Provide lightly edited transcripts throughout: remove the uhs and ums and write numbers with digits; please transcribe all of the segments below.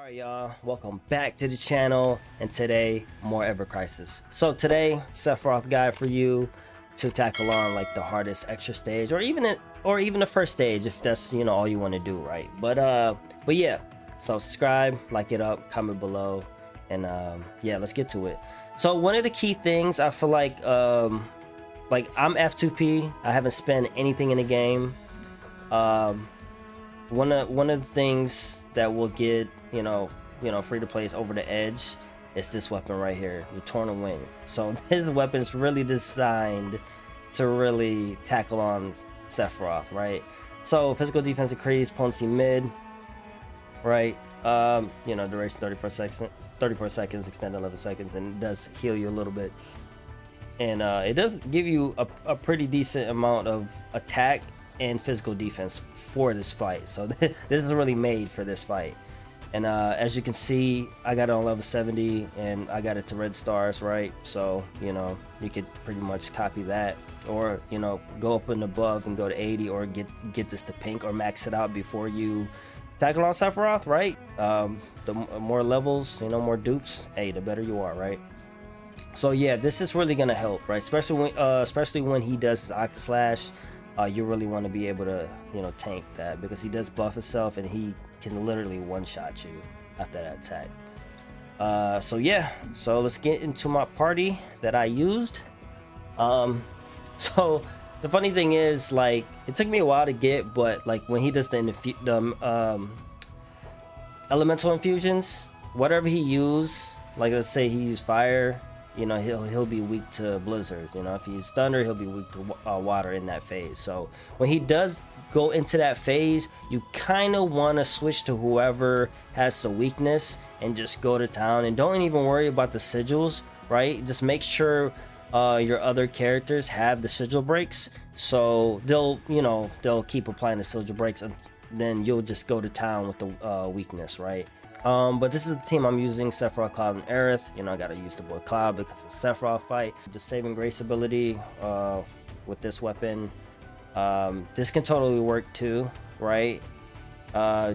Alright y'all, welcome back to the channel, and today more Ever Crisis. So today, Sephiroth guide for you to tackle on like the hardest extra stage, or even the first stage if that's all you want to do, right? But yeah, so subscribe, like it up, comment below, and yeah, let's get to it. So one of the key things I feel like I'm F2P, I haven't spent anything in the game. One of the things that will get free to plays over the edge is this weapon right here, the Torn Wing. So this weapon is really designed to really tackle on Sephiroth, right? So physical defense increase, potency mid, right? Duration 34 seconds, extend 11 seconds, and it does heal you a little bit, and it does give you a pretty decent amount of attack and physical defense for this fight. So this is really made for this fight. And as you can see, I got it on level 70 and I got it to red stars, right? So you could pretty much copy that, or go up and above and go to 80, or get this to pink, or max it out before you tackle on Sephiroth, right? The more levels, more dupes, hey, the better you are, right? So yeah, this is really gonna help, right? Especially when he does his Octa Slash. You really want to be able to tank that, because he does buff himself and he can literally one-shot you after that attack. So yeah, so let's get into my party that I used. So the funny thing is, like, it took me a while to get, but like when he does the elemental infusions, whatever he used, like let's say he used fire, he'll be weak to blizzard. If he's thunder, he'll be weak to water in that phase. So when he does go into that phase, you kind of want to switch to whoever has the weakness and just go to town, and don't even worry about the sigils, right? Just make sure your other characters have the sigil breaks, so they'll keep applying the sigil breaks, and then you'll just go to town with the weakness, right? But this is the team I'm using: Sephiroth, Cloud, and Aerith. I gotta use the boy Cloud because it's a Sephiroth fight. The saving grace ability with this weapon, this can totally work too, right?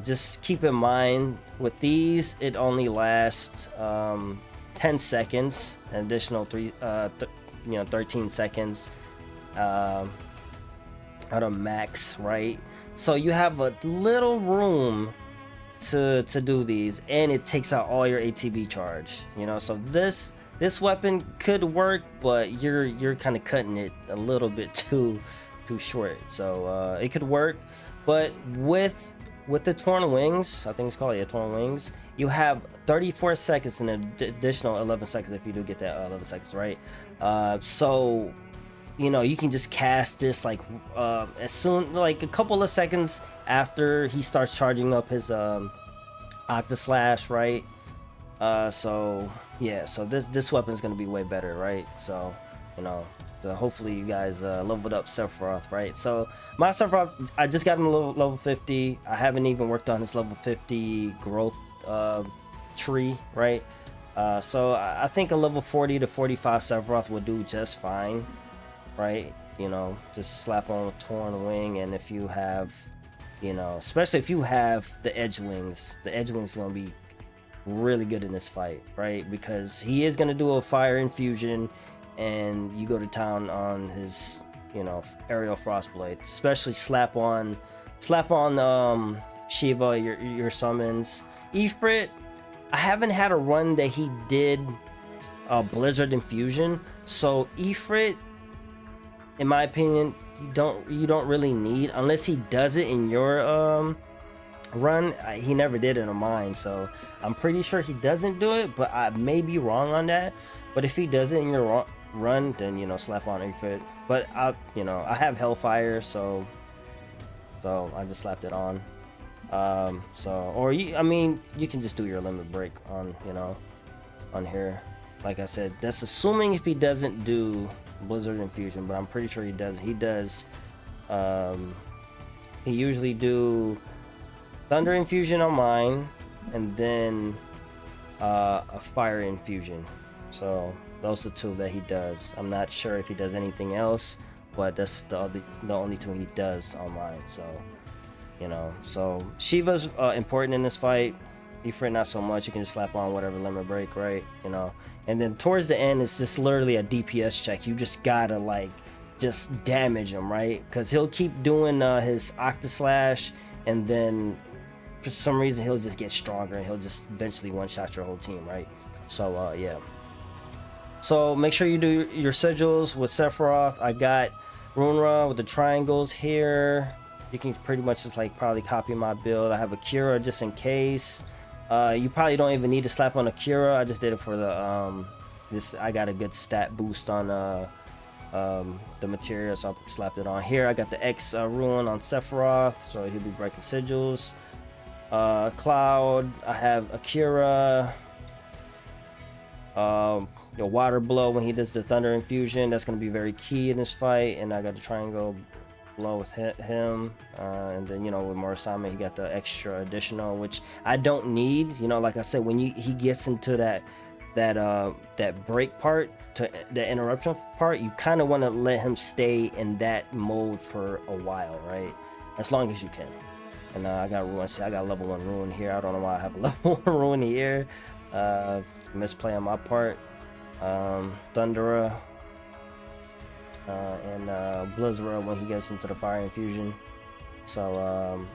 Just keep in mind with these, it only lasts 10 seconds, an additional 13 seconds out of max, right? So you have a little room to do these, and it takes out all your ATB charge. So this weapon could work, but you're kind of cutting it a little bit too short. So it could work, but with the Torn Wings, I think it's called, yeah, Torn Wings, you have 34 seconds and an additional 11 seconds if you do get that 11 seconds, right? So you can just cast this like as soon, like a couple of seconds after he starts charging up his Octa Slash, right? So yeah, so this weapon is gonna be way better, right? So so hopefully you guys leveled up Sephiroth, right? So my Sephiroth, I just got him level 50. I haven't even worked on his level 50 growth tree, right? So I think a level 40 to 45 Sephiroth will do just fine, right? Just slap on a Torn Wing, and if you have, especially if you have the edge wings is gonna be really good in this fight, right? Because he is gonna do a fire infusion, and you go to town on his aerial frostblade. Especially slap on Shiva, your summons. Ifrit, I haven't had a run that he did blizzard infusion, so Ifrit, in my opinion, you don't really need, unless he does it in your run. He never did it on mine, so I'm pretty sure he doesn't do it, but I may be wrong on that. But if he does it in your run, then slap on Ifrit. But I have Hellfire, so I just slapped it on. Or you can just do your limit break on on here. Like I said, that's assuming if he doesn't do blizzard infusion, but I'm pretty sure he does. He usually do thunder infusion on mine, and then a fire infusion. So those are two that he does. I'm not sure if he does anything else, but that's the only two he does on mine. So so Shiva's important in this fight. Ifrit not so much. You can just slap on whatever limit break, right? You know. And then towards the end, it's just literally a DPS check. You just gotta like just damage him, right? Because he'll keep doing his Octaslash, and then for some reason he'll just get stronger and he'll just eventually one-shot your whole team, right? So yeah. So make sure you do your sigils with Sephiroth. I got Runra with the triangles here. You can pretty much just like probably copy my build. I have a Cura just in case. You probably don't even need to slap on a Cura. I just did it for the I got a good stat boost on the material, so I slapped it on here. I got the X Ruin on Sephiroth, so he'll be breaking sigils. Cloud, I have Akira. Your water blow when he does the thunder infusion, that's going to be very key in this fight. And I got the triangle blow with him, and then you know with Murasame he got the extra additional, which I don't need. You know, like I said, when he gets into that break part, to the interruption part, you kind of want to let him stay in that mode for a while, right? As long as you can. And I got ruin. See, I got level 1 ruin here. I don't know why I have a level 1 ruin here. Misplay on my part. Thundera and Blizzard when he gets into the fire infusion. So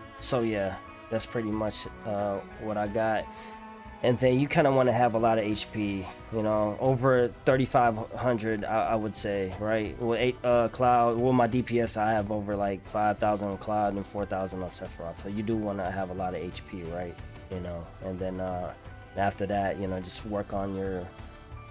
yeah, that's pretty much what I got. And then you kind of want to have a lot of HP, you know, over 3,500, I would say, right? With Cloud, with my DPS, I have over like 5,000 on Cloud and 4,000 on Sephiroth. So you do want to have a lot of HP, right? You know, and then after that, you know, just work on your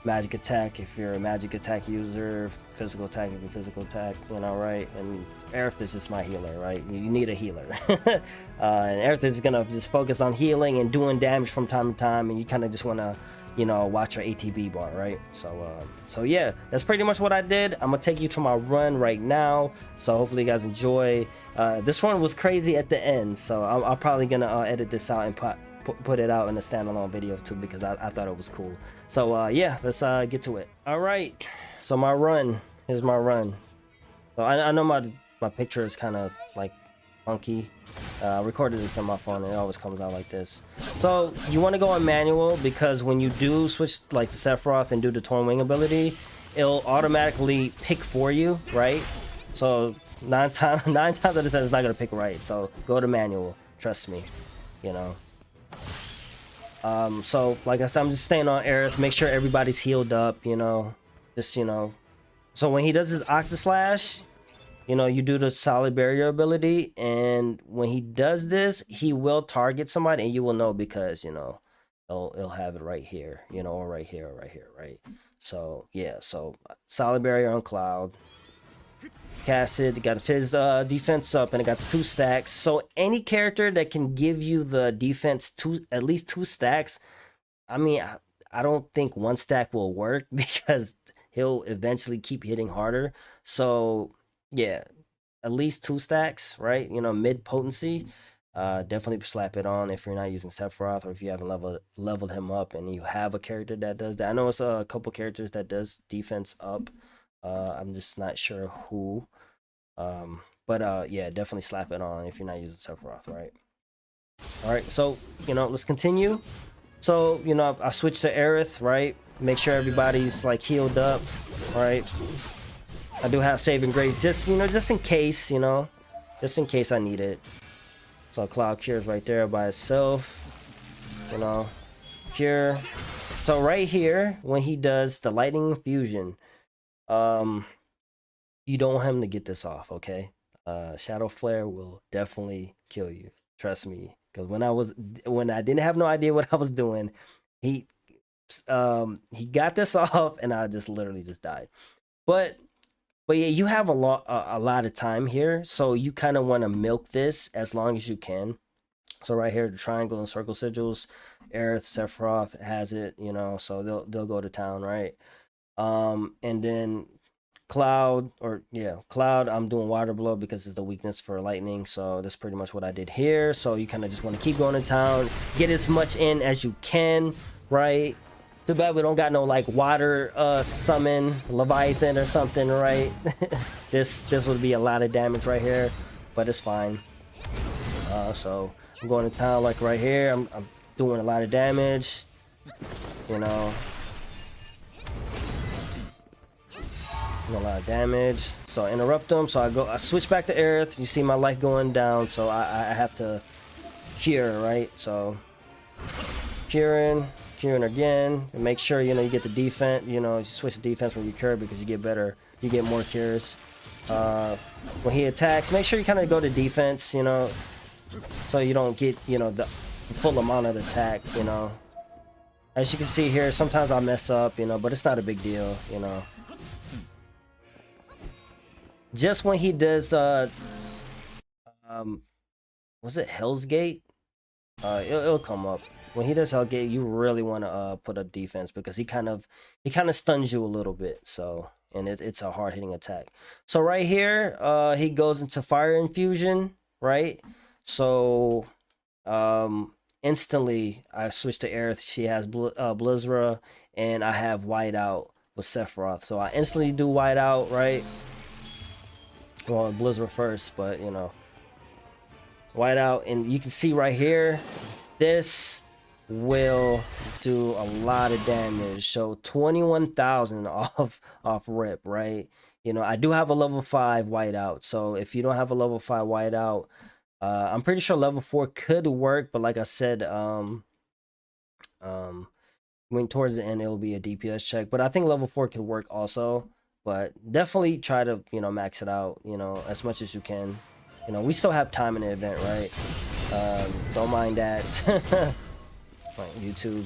magic attack if you're a magic attack user, physical attack if you're physical attack, you know, right? And Aerith is just my healer, right? You need a healer. And Aerith is gonna just focus on healing and doing damage from time to time, and you kind of just want to, you know, watch your ATB bar, right? So yeah, that's pretty much what I did. I'm gonna take you to my run right now, so hopefully you guys enjoy. This one was crazy at the end, so I'm probably gonna edit this out and put it out in a standalone video too, because I thought it was cool. So yeah, let's get to it. All right, so my run, here's my run. So I know my picture is kind of like funky. I recorded this on my phone and it always comes out like this. So you want to go on manual, because when you do switch like to Sephiroth and do the Torn Wing ability, it'll automatically pick for you, right? So nine times out of 10 it's not gonna pick right, so go to manual, trust me, you know. So like I said, I'm just staying on Aerith, make sure everybody's healed up, you know, just, you know. So when he does his Octaslash, you know, you do the solid barrier ability, and when he does this, he will target somebody, and you will know because, you know, it'll have it right here, you know, or right here, or right here, right? So yeah, so solid barrier on Cloud. Cast it, got his defense up, and it got the 2 stacks. So any character that can give you the defense at least 2 stacks, I mean, I don't think 1 stack will work because he'll eventually keep hitting harder. So yeah, at least 2 stacks, right? You know, mid potency. Definitely slap it on if you're not using Sephiroth, or if you haven't leveled him up and you have a character that does that. I know it's a couple characters that does defense up. I'm just not sure who. But yeah, definitely slap it on if you're not using Sephiroth, right? Alright, so, you know, let's continue. So, you know, I switched to Aerith, right? Make sure everybody's like healed up, right? I do have saving grace, just, you know, just in case, you know, just in case I need it. So Cloud Cure's right there by itself, you know, Cure. So right here, when he does the lightning infusion, you don't want him to get this off, okay? Shadow Flare will definitely kill you, trust me. Because when I didn't have no idea what I was doing, he got this off, and I just literally just died. But yeah, you have a lot of time here, so you kind of want to milk this as long as you can. So right here, the triangle and circle sigils, Aerith, Sephiroth has it, you know, so they'll go to town, right? And then Cloud, I'm doing water blow because it's the weakness for lightning. So that's pretty much what I did here. So you kind of just want to keep going to town, get as much in as you can, right? Too bad we don't got no like water summon Leviathan or something, right? this would be a lot of damage right here, but it's fine. So I'm going to town like right here. I'm doing a lot of damage, you know. Doing a lot of damage. So I interrupt them. So I switch back to Aerith. You see my life going down, so I have to cure, right? So curing again, and make sure you know you get the defense. You know, you switch the defense when you cure because you get better. You get more cures. When he attacks, make sure you kind of go to defense. You know, so you don't get the full amount of the attack. You know, as you can see here, sometimes I mess up. You know, but it's not a big deal. You know. Just when he does was it Hell's Gate? It'll come up. When he does Hell's Gate, you really want to put up defense because he kind of stuns you a little bit. So, and it's a hard hitting attack. So right here, he goes into Fire Infusion, right? So instantly I switch to Aerith. She has Blizzra, and I have Whiteout with Sephiroth. So I instantly do Whiteout, right? Well, Blizzard first, but you know, Whiteout, and you can see right here, this will do a lot of damage. So 21,000 off rip, right? You know, I do have a level 5 Whiteout, so if you don't have a level 5 Whiteout, I'm pretty sure level 4 could work, but like I said, when towards the end it'll be a DPS check, but I think level 4 could work also. But definitely try to, you know, max it out, you know, as much as you can. You know, we still have time in the event, right? Don't mind that. Like YouTube.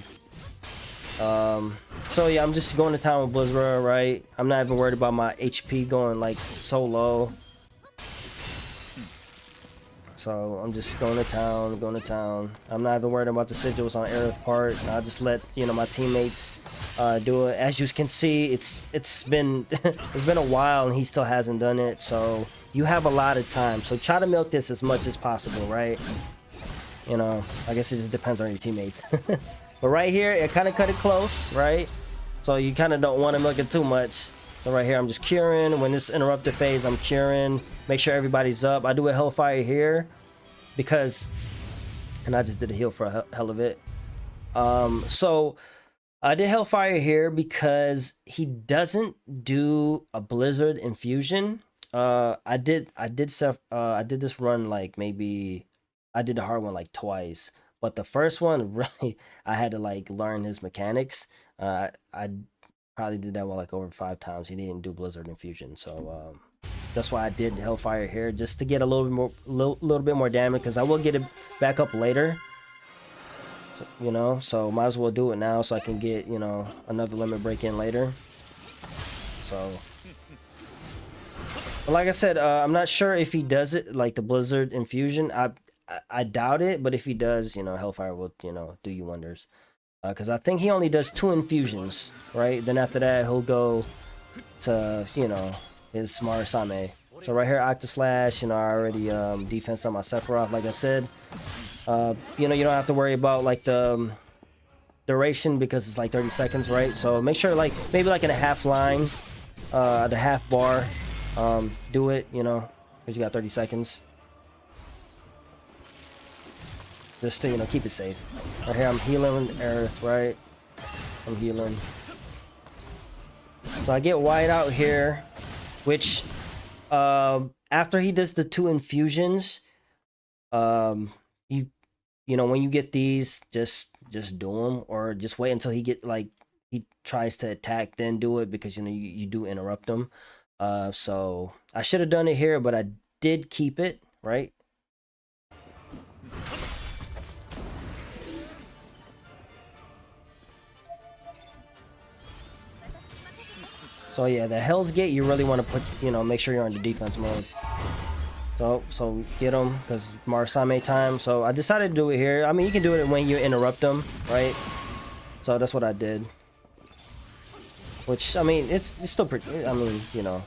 So yeah, I'm just going to town with Blizzard, right? I'm not even worried about my HP going like so low. So I'm just going to town. I'm not even worried about the sigils on Aerith part. I'll just let, you know, my teammates do it. As you can see, it's been it's been a while and he still hasn't done it. So you have a lot of time. So try to milk this as much as possible, right? You know, I guess it just depends on your teammates. But right here, it kind of cut it close, right? So you kind of don't want to milk it too much. So right here, I'm just curing. When this interrupted phase, I'm curing. Make sure everybody's up. I do a Hellfire here because, and I just did a heal for a hell of it. So I did Hellfire here because he doesn't do a Blizzard infusion. I did this run like maybe I did the hard one like twice, but the first one really I had to like learn his mechanics. I probably did that one like over 5 times. He didn't do Blizzard infusion, so that's why I did Hellfire here, just to get a little bit more damage, because I will get it back up later. So, you know, so might as well do it now so I can get, you know, another limit break in later. So, but like I said, I'm not sure if he does it like the Blizzard infusion. I doubt it, but if he does, you know, Hellfire will, you know, do you wonders. Because I think he only does 2 infusions, right? Then after that, he'll go to, you know, his Smart Same. So right here, Octaslash, you know, I already defense on my Sephiroth, like I said. You know, you don't have to worry about like the duration because it's like 30 seconds, right? So make sure like maybe like in a half line, the half bar, do it, you know, because you got 30 seconds. Just to, you know, keep it safe. Right here, I'm healing Aerith, right? I'm healing. So I get Whiteout here, which after he does the 2 infusions, you know, when you get these, just do them, or just wait until he he tries to attack, then do it, because you know you do interrupt him. So I should have done it here, but I did keep it, right? So yeah, the Hell's Gate, you really want to put, you know, make sure you're on the defense mode. So get them, because Marsame time. So I decided to do it here. I mean, you can do it when you interrupt them, right? So that's what I did. Which, I mean, it's still pretty, I mean, you know.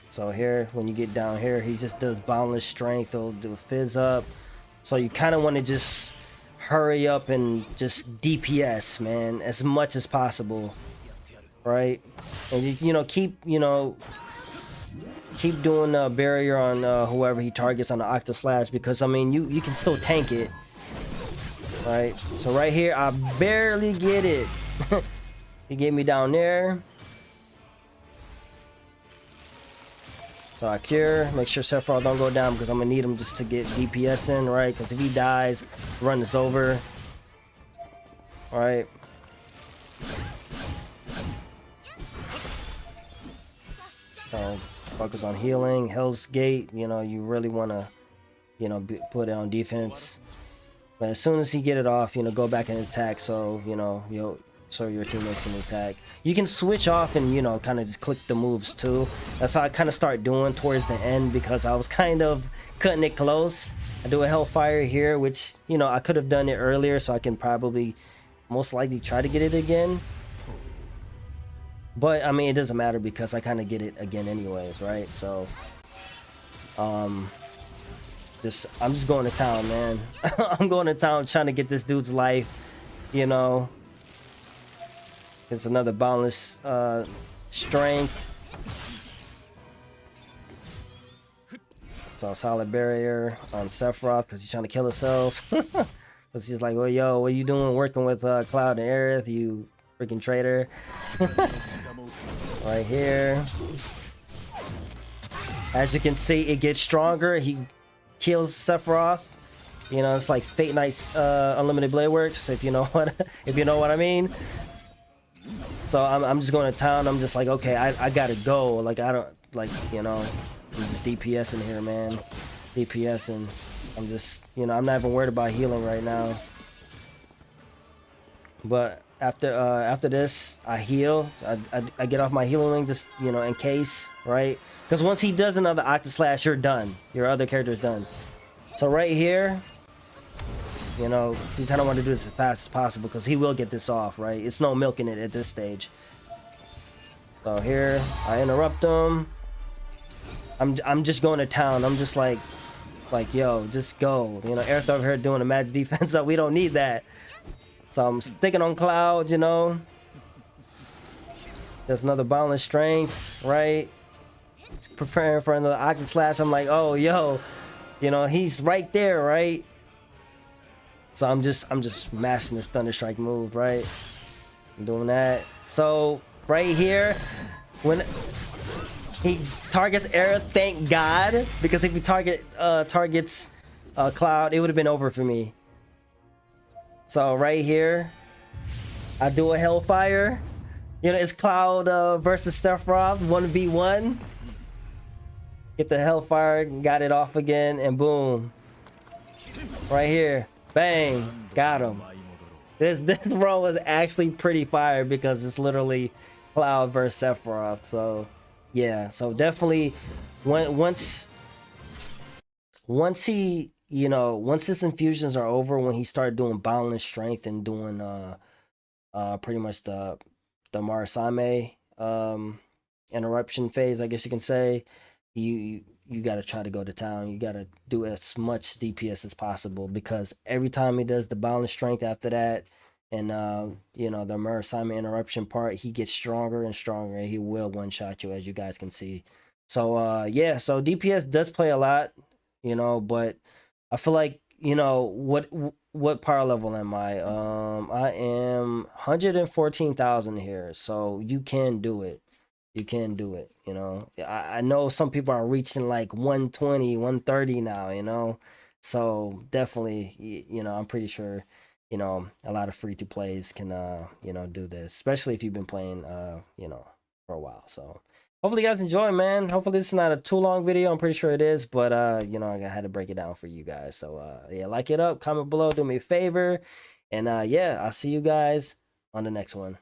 So here, when you get down here, he just does Boundless Strength. He'll do a Fizz Up. So you kind of want to just hurry up and just DPS, man, as much as possible, right? And you know, keep keep doing barrier on whoever he targets on the Octo Slash, because I mean you can still tank it. Right, so right here I barely get it. He gave me down there. So I cure, make sure Sephiroth don't go down, because I'm gonna need him just to get DPS in, right? Because if he dies, run this over. Alright. So focus on healing. Hell's Gate, you know, you really wanna, you know, put it on defense. But as soon as he get it off, you know, go back and attack, so you know so your teammates can attack. You can switch off and, you know, kind of just click the moves too. That's how I kind of start doing towards the end, because I was kind of cutting it close. I do a Hellfire here, which, you know, I could have done it earlier, so I can probably most likely try to get it again. But I mean, it doesn't matter because I kind of get it again anyways, right? So I'm just going to town, man. I'm going to town trying to get this dude's life, you know. It's another boundless strength. So solid barrier on Sephiroth because he's trying to kill himself. Because he's like, well, yo, what are you doing working with Cloud and Aerith, you freaking traitor? Right here. As you can see, it gets stronger. He kills Sephiroth. You know, it's like Fate Knight's Unlimited Blade Works, if you know what I mean. So I'm just going to town. I'm just like, okay, I gotta go. Like, I don't, like, you know, I'm just DPSing here, man. DPSing. I'm just, you know, I'm not even worried about healing right now. But after this, I heal. I get off my healing ring, just, you know, in case, right? Because once he does another Octo Slash, you're done. Your other character's done. So right here, you know, you kind of want to do this as fast as possible because he will get this off, right? It's no milking it at this stage. So here, I interrupt him. I'm just going to town. I'm just like, yo, just go. You know, Aerith over here doing a magic defense, so we don't need that. So I'm sticking on Cloud, you know. There's another boundless strength, right? It's preparing for another Octo Slash. I'm like, oh, yo, you know, he's right there, right? So I'm just mashing this Thunder Strike move, right? I'm doing that. So right here, when he targets Aerith, thank God, because if he targets Cloud, it would have been over for me. So right here, I do a Hellfire. You know, it's Cloud versus Sephiroth, 1v1. Get the Hellfire, got it off again, and boom. Right here. Bang, got him. This run was actually pretty fire because it's literally Cloud versus Sephiroth. So yeah, so definitely once he, you know, once his infusions are over, when he started doing boundless strength and doing pretty much the Marasame interruption phase, I guess you can say, you got to try to go to town. You got to do as much DPS as possible, because every time he does the boundless strength after that, and you know, the Marasame interruption part, he gets stronger and stronger, and he will one-shot you, as you guys can see. So yeah, so DPS does play a lot, you know, but I feel like, you know, what power level am I? I am 114,000 here, so you can do it. You can do it, you know. I know some people are reaching like 120, 130 now, you know. So definitely, you know, I'm pretty sure, you know, a lot of free-to-plays can, you know, do this, especially if you've been playing, you know, for a while. So hopefully you guys enjoy, man. Hopefully this is not a too long video. I'm pretty sure it is, but, you know, I had to break it down for you guys. So, yeah, like it up, comment below, do me a favor. And, yeah, I'll see you guys on the next one.